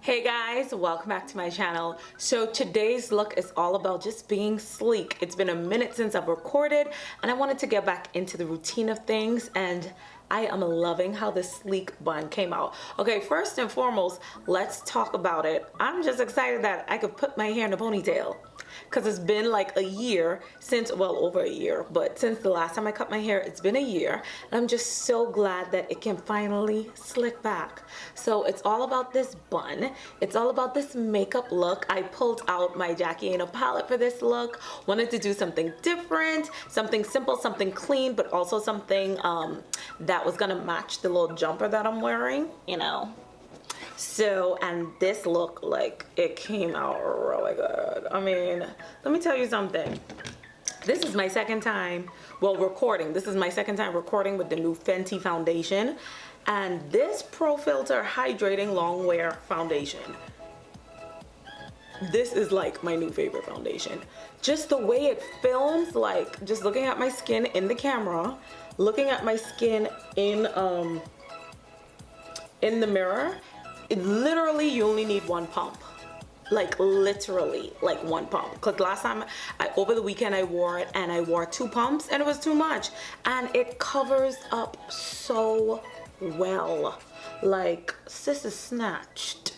Hey guys, welcome back to my channel. So today's look is all about just being sleek. It's been a minute since I've recorded and I wanted to get back into the routine of things, and I am loving how this sleek bun came out. Okay, first and foremost, let's talk about it. I'm just excited that I could put my hair in a ponytail because it's been like a year since, well, over a year, but since the last time I cut my hair, it's been a year, and I'm just so glad that it can finally slick back. So it's all about this bun. It's all about this makeup look. I pulled out my Jackie Aina palette for this look. Wanted to do something different, something simple, something clean, but also something that was gonna match the little jumper that I'm wearing, you know. So, and this look, like, it came out really good. I mean, let me tell you something. This is my second time, well, recording. This is my second time recording with the new Fenty foundation. And this Pro Filter Hydrating Long Wear Foundation, this is like my new favorite foundation. Just the way it films, like just looking at my skin in the camera, looking at my skin in the mirror, it literally, you only need one pump. Like literally like one pump, because last time over the weekend I wore it and I wore 2 pumps and it was too much, and it covers up so well. Like, sis is snatched.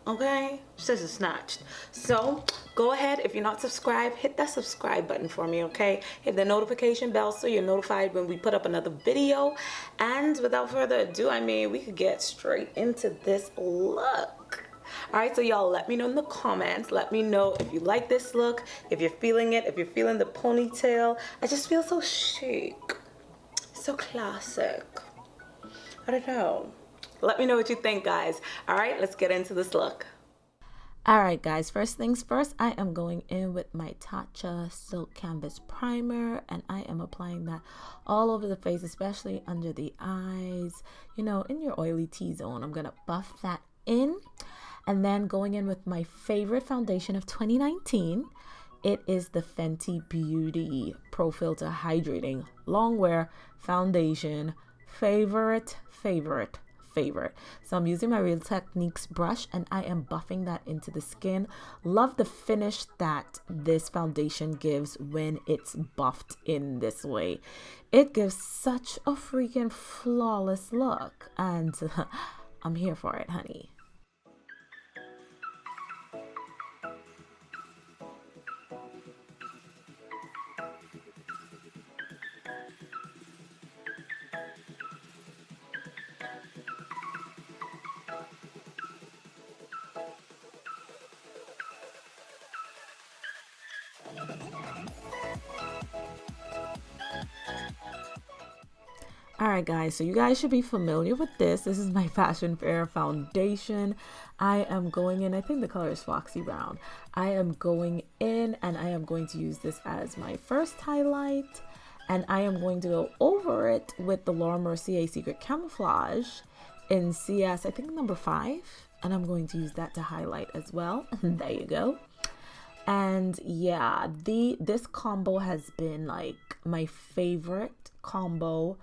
Okay, sis is snatched. So go ahead, if you're not subscribed, hit that subscribe button for me. Okay, hit the notification bell so you're notified when we put up another video. And without further ado, I mean, we could get straight into this look. All right, so y'all, let me know in the comments. Let me know if you like this look, if you're feeling it, if you're feeling the ponytail. I just feel so chic, so classic. I don't know. Let me know what you think, guys. All right, let's get into this look. All right, guys, first things first, I am going in with my Tatcha Silk Canvas Primer, and I am applying that all over the face, especially under the eyes, you know, in your oily T-zone. I'm gonna buff that in, and then going in with my favorite foundation of 2019. It is the Fenty Beauty Pro Filter Hydrating Long Wear Foundation. Favorite. So I'm using my Real Techniques brush and I am buffing that into the skin. Love the finish that this foundation gives when it's buffed in this way. It gives such a freaking flawless look, and I'm here for it, honey. Alright guys, so you guys should be familiar with this. This is my Fashion Fair foundation. I am going in, I think the color is Foxy Brown. I am going in and I am going to use this as my first highlight. And I am going to go over it with the Laura Mercier Secret Camouflage in CS, I think number 5. And I'm going to use that to highlight as well. There you go. And yeah, this combo has been like my favorite combo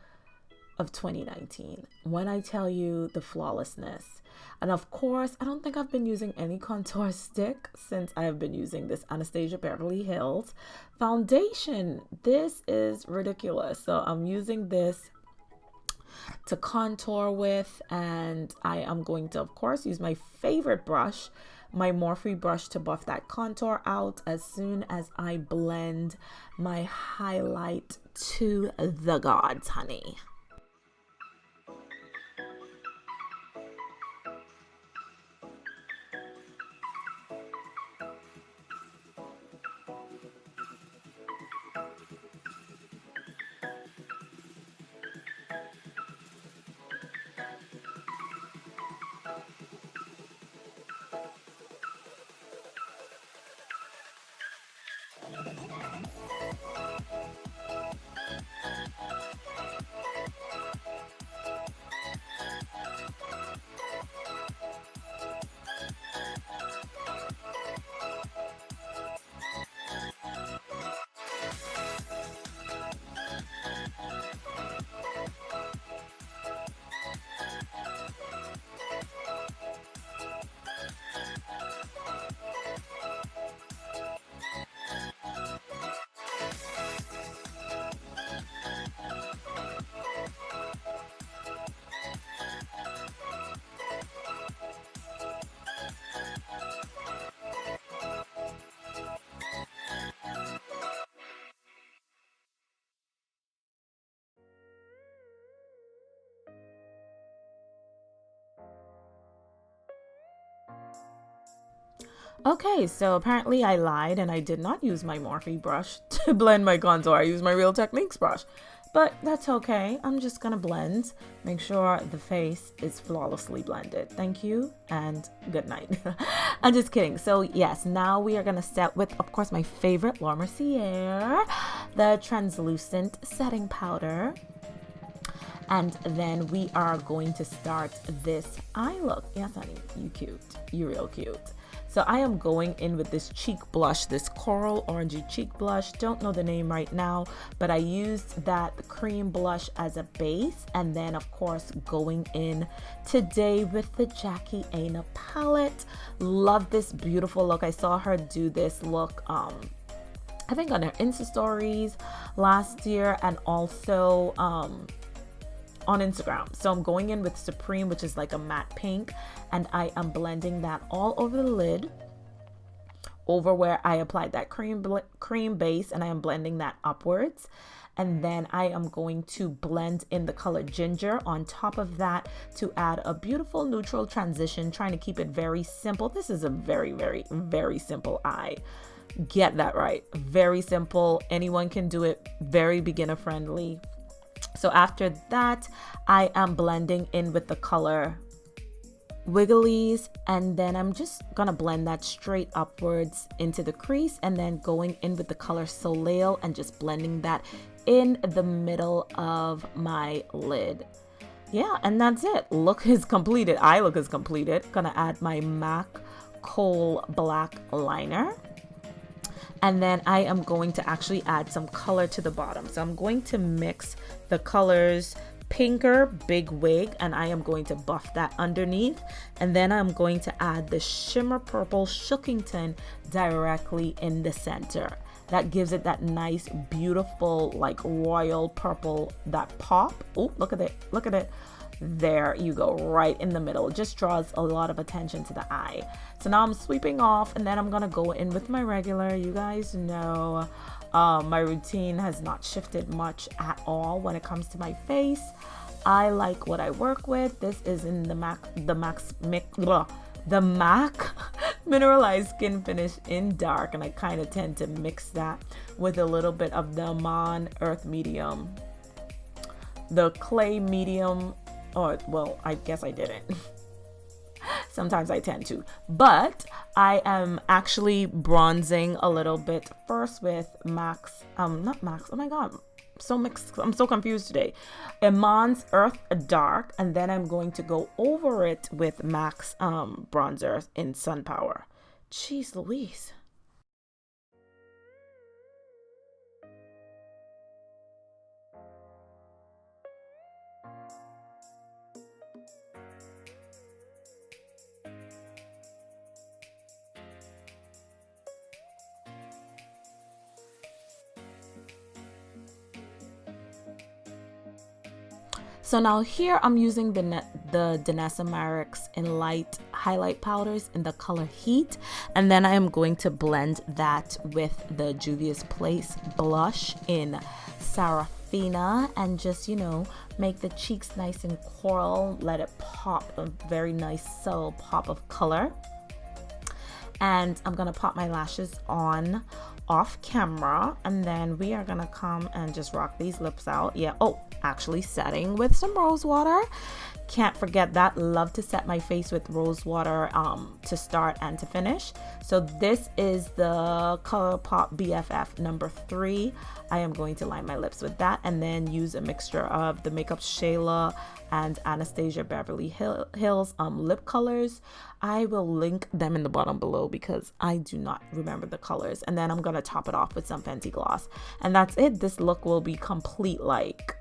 of 2019. When I tell you the flawlessness. And of course, I don't think I've been using any contour stick since I have been using this Anastasia Beverly Hills foundation. This is ridiculous. So I'm using this to contour with, and I am going to, of course, use my favorite brush, my Morphe brush, to buff that contour out as soon as I blend my highlight to the gods, honey. Okay, so apparently I lied and I did not use my Morphe brush to blend my contour. I used my Real Techniques brush. But that's okay. I'm just gonna blend, make sure the face is flawlessly blended. Thank you and good night. I'm just kidding. So yes, now we are gonna set with, of course, my favorite Laura Mercier, the translucent setting powder. And then we are going to start this eye look. Yes, honey, you cute. You real cute. So I am going in with this cheek blush, this coral orangey cheek blush. Don't know the name right now, but I used that cream blush as a base. And then of course going in today with the Jackie Aina palette. Love this beautiful look. I saw her do this look, I think on her Insta stories last year, and also on Instagram. So I'm going in with Supreme, which is like a matte pink, and I am blending that all over the lid, over where I applied that cream base, and I am blending that upwards. And then I am going to blend in the color Ginger on top of that to add a beautiful neutral transition, trying to keep it very simple. This is a very, very, very simple eye. Get that right. Very simple. Anyone can do it. Very beginner friendly. So after that, I am blending in with the color Wigglies, and then I'm just gonna blend that straight upwards into the crease, and then going in with the color Soleil and just blending that in the middle of my lid. Yeah, and that's it. Look is completed. Eye look is completed. Gonna add my MAC Kohl black liner. And then I am going to actually add some color to the bottom. So I'm going to mix the colors Pinker Big Wig, and I am going to buff that underneath. And then I'm going to add the Shimmer Purple Shookington directly in the center. That gives it that nice, beautiful, like royal purple, that pop. Oh, look at it. Look at it. There you go, right in the middle. It just draws a lot of attention to the eye. So now I'm sweeping off, and then I'm gonna go in with my regular. You guys know my routine has not shifted much at all when it comes to my face. I like what I work with. This is in the MAC Mineralized Skin Finish in dark, and I kind of tend to mix that with a little bit of the Amon Earth Medium, the clay medium. Or, well, I guess I didn't. Sometimes I tend to. But I am actually bronzing a little bit first with Max, not Max, oh my God. So mixed, I'm so confused today. Iman's Earth Dark, and then I'm going to go over it with Max bronzer in Sun Power. Jeez Louise. So now here I'm using the Danessa Marix in light highlight powders in the color Heat, and then I am going to blend that with the Juvia's Place blush in Sarafina, and just, you know, make the cheeks nice and coral, let it pop, a very nice subtle pop of color. And I'm gonna pop my lashes on off camera, and then we are gonna come and just rock these lips out. Yeah, oh, actually setting with some rose water. Can't forget that. Love to set my face with rose water to start and to finish. So this is the ColourPop BFF number 3. I am going to line my lips with that, and then use a mixture of the Makeup Shayla and Anastasia Beverly Hills lip colors. I will link them in the bottom below because I do not remember the colors. And then I'm gonna top it off with some Fenty Gloss, and that's it. This look will be complete, like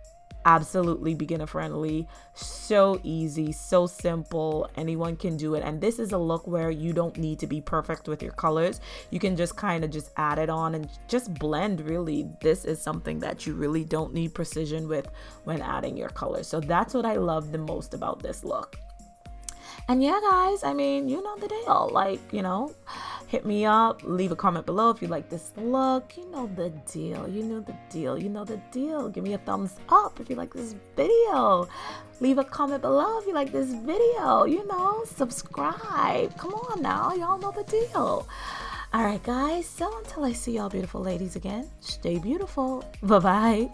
absolutely beginner friendly, so easy, so simple, anyone can do it. And this is a look where you don't need to be perfect with your colors. You can just kind of just add it on and just blend. Really, this is something that you really don't need precision with when adding your colors. So that's what I love the most about this look. And yeah, guys, I mean, you know the deal. Like, you know, hit me up, leave a comment below if you like this look. You know the deal, you know the deal, you know the deal. Give me a thumbs up if you like this video. Leave a comment below if you like this video. You know, subscribe. Come on now, y'all know the deal. All right, guys, so until I see y'all beautiful ladies again, stay beautiful. Bye-bye.